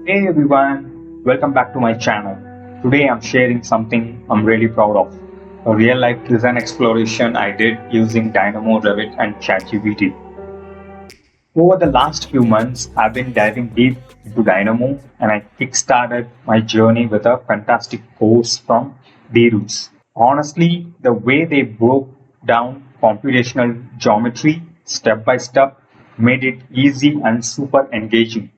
Hey everyone, welcome back to my channel. Today I'm sharing something I'm really proud of. A real life design exploration I did using Dynamo, Revit and ChatGPT. Over the last few months, I've been diving deep into Dynamo and I kickstarted my journey with a fantastic course from D-Roots. Honestly, the way they broke down computational geometry step by step made it easy and super engaging.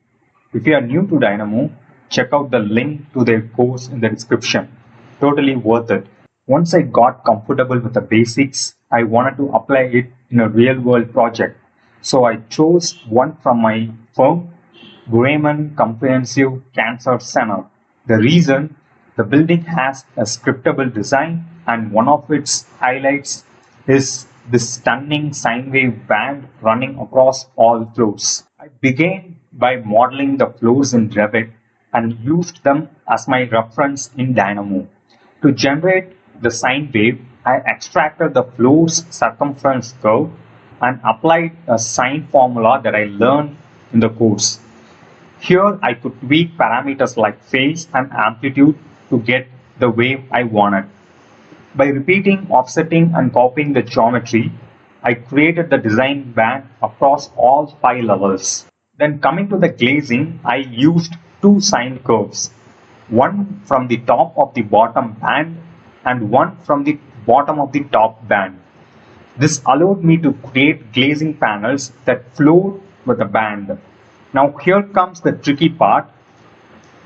If you are new to Dynamo, check out the link to their course in the description. Totally worth it. Once I got comfortable with the basics, I wanted to apply it in a real world project. So I chose one from my firm, Grayman Comprehensive Cancer Center. The reason the building has a scriptable design and one of its highlights is this stunning sine wave band running across all floors. I began by modeling the floors in Revit and used them as my reference in Dynamo. To generate the sine wave, I extracted the floor's circumference curve and applied a sine formula that I learned in the course. Here I could tweak parameters like phase and amplitude to get the wave I wanted. By repeating, offsetting and copying the geometry, I created the design band across all 5 levels. Then coming to the glazing, I used two sine curves, one from the top of the bottom band and one from the bottom of the top band. This allowed me to create glazing panels that flowed with the band. Now here comes the tricky part.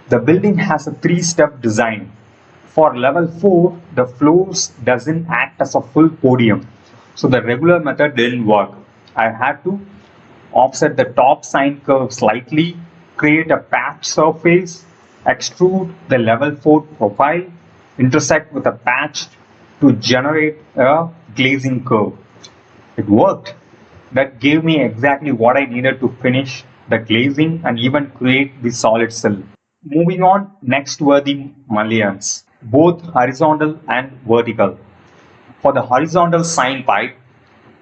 The building has a 3-step design. For level 4, the floors doesn't act as a full podium. So the regular method didn't work. I had to offset the top sine curve slightly, create a patch surface, extrude the level 4 profile, intersect with a patch to generate a glazing curve. It worked. That gave me exactly what I needed to finish the glazing and even create the solid cell. Moving on, next were the mullions, both horizontal and vertical. For the horizontal sine pipe,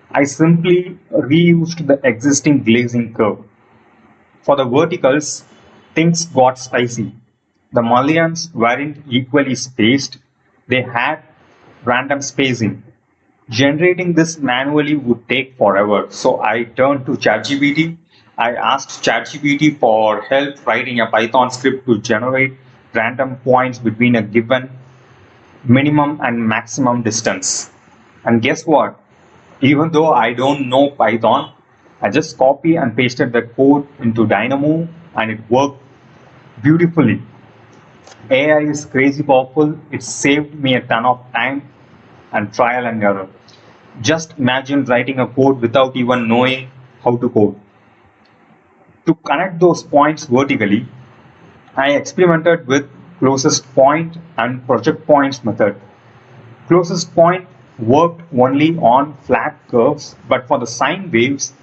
I simply reused the existing glazing curve. For the verticals, things got spicy. The mullions weren't equally spaced, they had random spacing. Generating this manually would take forever, so I turned to ChatGPT. I asked ChatGPT for help writing a Python script to generate random points between a given minimum and maximum distance. And guess what? Even though I don't know Python, I just copy and pasted the code into Dynamo and it worked beautifully. AI is crazy powerful. It saved me a ton of time and trial and error. Just imagine writing a code without even knowing how to code. To connect those points vertically, I experimented with closest point and project points method. Closest point worked only on flat curves, but for the sine waves,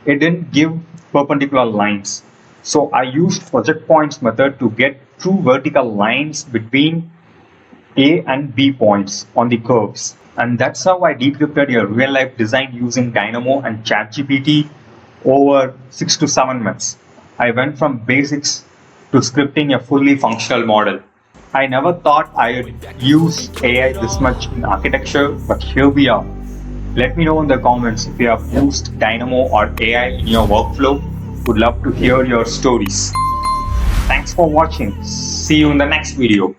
it didn't give perpendicular lines. So I used project points method to get true vertical lines between A and B points on the curves. And that's how I decrypted a real life design using Dynamo and ChatGPT over 6 to 7 months. I went from basics to scripting a fully functional model. I never thought I would use AI this much in architecture, but here we are. Let me know in the comments if you have used Dynamo or AI in your workflow. Would love to hear your stories. Thanks for watching. See you in the next video.